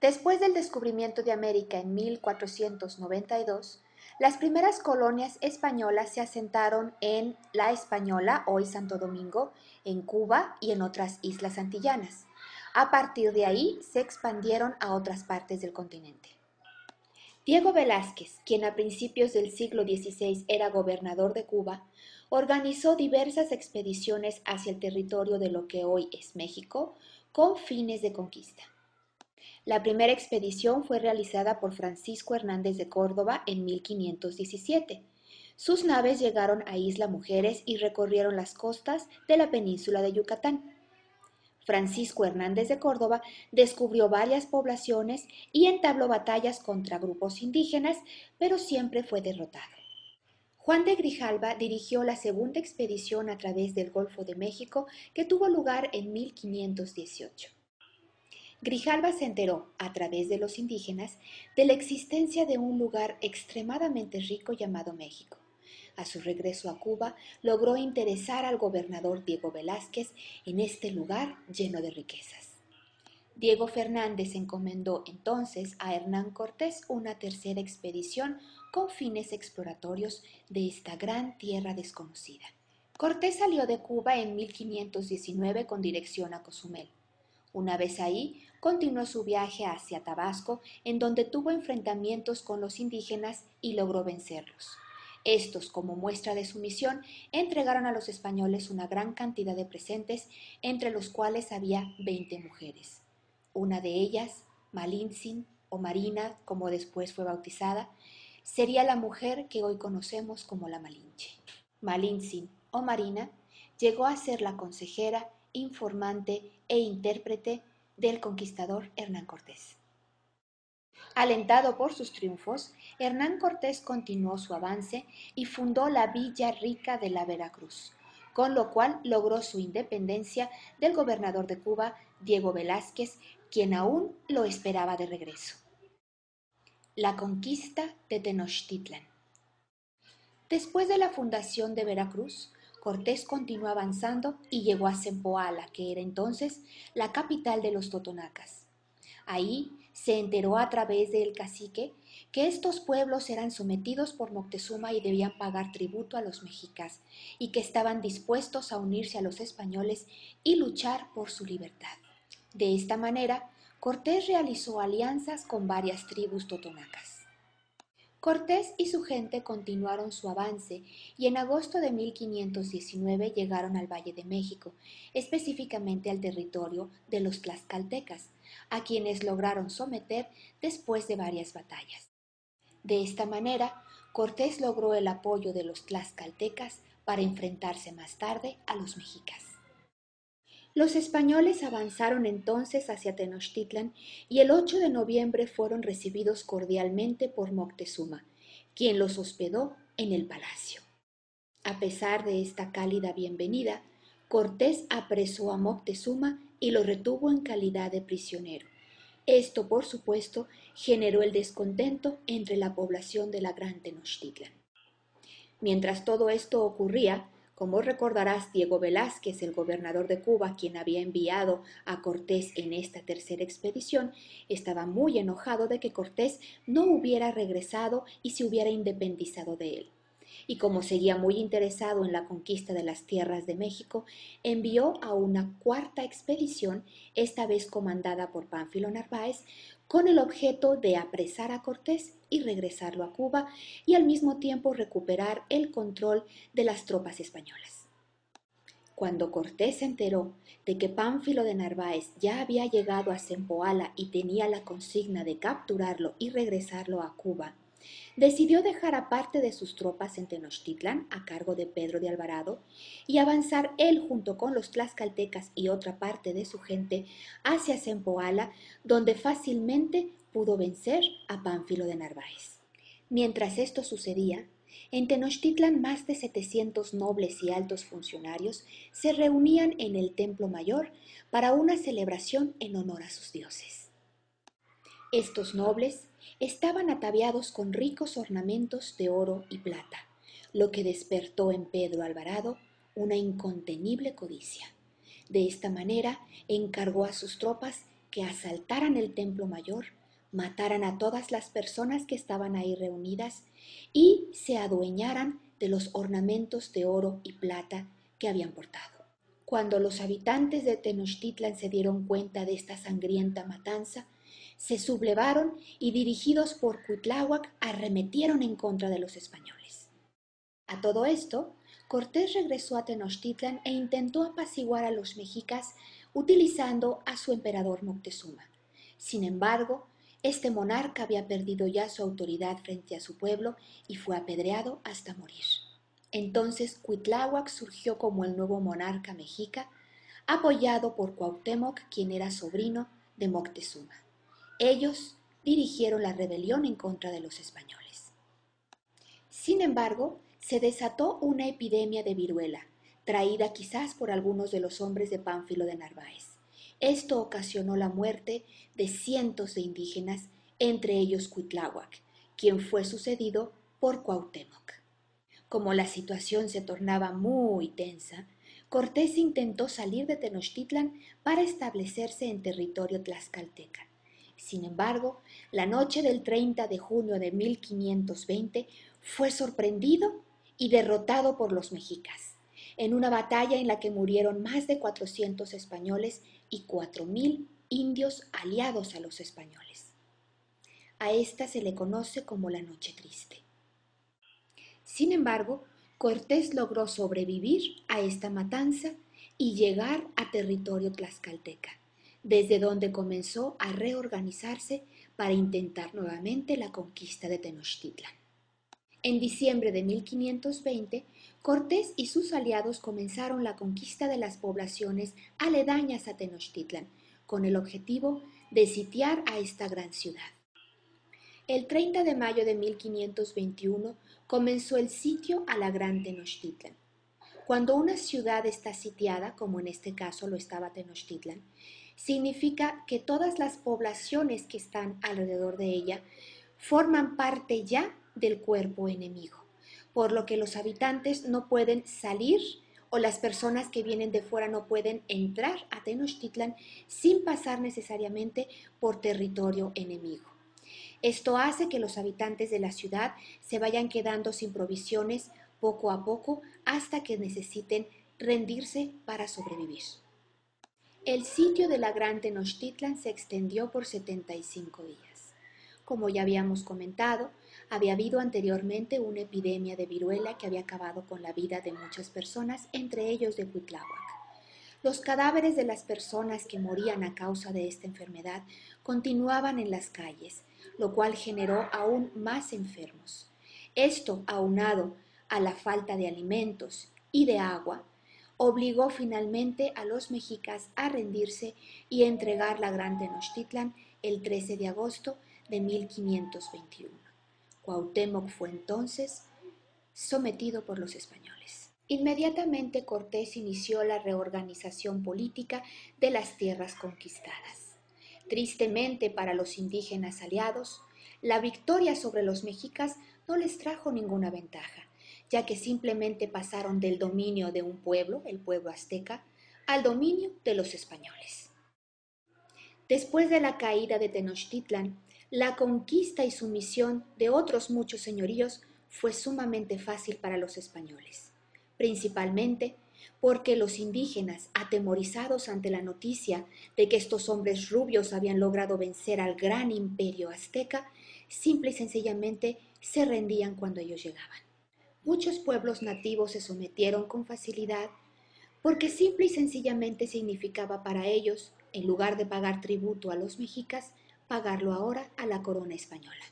Después del descubrimiento de América en 1492, las primeras colonias españolas se asentaron en La Española, hoy Santo Domingo, en Cuba y en otras islas antillanas. A partir de ahí se expandieron a otras partes del continente. Diego Velázquez, quien a principios del siglo XVI era gobernador de Cuba, organizó diversas expediciones hacia el territorio de lo que hoy es México con fines de conquista. La primera expedición fue realizada por Francisco Hernández de Córdoba en 1517. Sus naves llegaron a Isla Mujeres y recorrieron las costas de la península de Yucatán. Francisco Hernández de Córdoba descubrió varias poblaciones y entabló batallas contra grupos indígenas, pero siempre fue derrotado. Juan de Grijalva dirigió la segunda expedición a través del Golfo de México, que tuvo lugar en 1518. Grijalva se enteró, a través de los indígenas, de la existencia de un lugar extremadamente rico llamado México. A su regreso a Cuba, logró interesar al gobernador Diego Velázquez en este lugar lleno de riquezas. Diego Fernández encomendó entonces a Hernán Cortés una tercera expedición con fines exploratorios de esta gran tierra desconocida. Cortés salió de Cuba en 1519 con dirección a Cozumel. Una vez ahí, continuó su viaje hacia Tabasco, en donde tuvo enfrentamientos con los indígenas y logró vencerlos. Estos, como muestra de su misión, entregaron a los españoles una gran cantidad de presentes, entre los cuales había 20 mujeres. Una de ellas, Malintzin o Marina, como después fue bautizada, sería la mujer que hoy conocemos como la Malinche. Malintzin o Marina llegó a ser la consejera, informante e intérprete del conquistador Hernán Cortés. Alentado por sus triunfos, Hernán Cortés continuó su avance y fundó la Villa Rica de la Veracruz, con lo cual logró su independencia del gobernador de Cuba, Diego Velázquez, quien aún lo esperaba de regreso. La conquista de Tenochtitlan. Después de la fundación de Veracruz, Cortés continuó avanzando y llegó a Zempoala, que era entonces la capital de los totonacas. Ahí se enteró a través del cacique que estos pueblos eran sometidos por Moctezuma y debían pagar tributo a los mexicas, y que estaban dispuestos a unirse a los españoles y luchar por su libertad. De esta manera, Cortés realizó alianzas con varias tribus totonacas. Cortés y su gente continuaron su avance y en agosto de 1519 llegaron al Valle de México, específicamente al territorio de los tlaxcaltecas, a quienes lograron someter después de varias batallas. De esta manera, Cortés logró el apoyo de los tlaxcaltecas para enfrentarse más tarde a los mexicas. Los españoles avanzaron entonces hacia Tenochtitlan y el 8 de noviembre fueron recibidos cordialmente por Moctezuma, quien los hospedó en el palacio. A pesar de esta cálida bienvenida, Cortés apresó a Moctezuma y lo retuvo en calidad de prisionero. Esto, por supuesto, generó el descontento entre la población de la Gran Tenochtitlan. Mientras todo esto ocurría, como recordarás, Diego Velázquez, el gobernador de Cuba, quien había enviado a Cortés en esta tercera expedición, estaba muy enojado de que Cortés no hubiera regresado y se hubiera independizado de él. Y como seguía muy interesado en la conquista de las tierras de México, envió a una cuarta expedición, esta vez comandada por Pánfilo Narváez, con el objeto de apresar a Cortés y regresarlo a Cuba y al mismo tiempo recuperar el control de las tropas españolas. Cuando Cortés se enteró de que Pánfilo de Narváez ya había llegado a Zempoala y tenía la consigna de capturarlo y regresarlo a Cuba, decidió dejar aparte de sus tropas en Tenochtitlan, a cargo de Pedro de Alvarado, y avanzar él junto con los tlaxcaltecas y otra parte de su gente hacia Zempoala, donde fácilmente pudo vencer a Pánfilo de Narváez. Mientras esto sucedía, en Tenochtitlan más de 700 nobles y altos funcionarios se reunían en el Templo Mayor para una celebración en honor a sus dioses. Estos nobles estaban ataviados con ricos ornamentos de oro y plata, lo que despertó en Pedro Alvarado una incontenible codicia. De esta manera encargó a sus tropas que asaltaran el templo mayor, mataran a todas las personas que estaban ahí reunidas y se adueñaran de los ornamentos de oro y plata que habían portado. Cuando los habitantes de Tenochtitlan se dieron cuenta de esta sangrienta matanza, se sublevaron y, dirigidos por Cuitláhuac, arremetieron en contra de los españoles. A todo esto, Cortés regresó a Tenochtitlan e intentó apaciguar a los mexicas utilizando a su emperador Moctezuma. Sin embargo, este monarca había perdido ya su autoridad frente a su pueblo y fue apedreado hasta morir. Entonces Cuitláhuac surgió como el nuevo monarca mexica, apoyado por Cuauhtémoc, quien era sobrino de Moctezuma. Ellos dirigieron la rebelión en contra de los españoles. Sin embargo, se desató una epidemia de viruela, traída quizás por algunos de los hombres de Pánfilo de Narváez. Esto ocasionó la muerte de cientos de indígenas, entre ellos Cuitláhuac, quien fue sucedido por Cuauhtémoc. Como la situación se tornaba muy tensa, Cortés intentó salir de Tenochtitlan para establecerse en territorio tlaxcalteca. Sin embargo, la noche del 30 de junio de 1520 fue sorprendido y derrotado por los mexicas, en una batalla en la que murieron más de 400 españoles y 4,000 indios aliados a los españoles. A esta se le conoce como la Noche Triste. Sin embargo, Cortés logró sobrevivir a esta matanza y llegar a territorio tlaxcalteca, desde donde comenzó a reorganizarse para intentar nuevamente la conquista de Tenochtitlan. En diciembre de 1520, Cortés y sus aliados comenzaron la conquista de las poblaciones aledañas a Tenochtitlan, con el objetivo de sitiar a esta gran ciudad. El 30 de mayo de 1521 comenzó el sitio a la Gran Tenochtitlan. Cuando una ciudad está sitiada, como en este caso lo estaba Tenochtitlan, significa que todas las poblaciones que están alrededor de ella forman parte ya del cuerpo enemigo, por lo que los habitantes no pueden salir o las personas que vienen de fuera no pueden entrar a Tenochtitlan sin pasar necesariamente por territorio enemigo. Esto hace que los habitantes de la ciudad se vayan quedando sin provisiones poco a poco hasta que necesiten rendirse para sobrevivir. El sitio de la Gran Tenochtitlan se extendió por 75 días. Como ya habíamos comentado, había habido anteriormente una epidemia de viruela que había acabado con la vida de muchas personas, entre ellos de Cuitláhuac. Los cadáveres de las personas que morían a causa de esta enfermedad continuaban en las calles, lo cual generó aún más enfermos. Esto, aunado a la falta de alimentos y de agua, obligó finalmente a los mexicas a rendirse y entregar la Gran Tenochtitlan el 13 de agosto de 1521. Cuauhtémoc fue entonces sometido por los españoles. Inmediatamente Cortés inició la reorganización política de las tierras conquistadas. Tristemente para los indígenas aliados, la victoria sobre los mexicas no les trajo ninguna ventaja, ya que simplemente pasaron del dominio de un pueblo, el pueblo azteca, al dominio de los españoles. Después de la caída de Tenochtitlan, la conquista y sumisión de otros muchos señoríos fue sumamente fácil para los españoles, principalmente porque los indígenas, atemorizados ante la noticia de que estos hombres rubios habían logrado vencer al gran imperio azteca, simple y sencillamente se rendían cuando ellos llegaban. Muchos pueblos nativos se sometieron con facilidad porque simple y sencillamente significaba para ellos, en lugar de pagar tributo a los mexicas, pagarlo ahora a la corona española.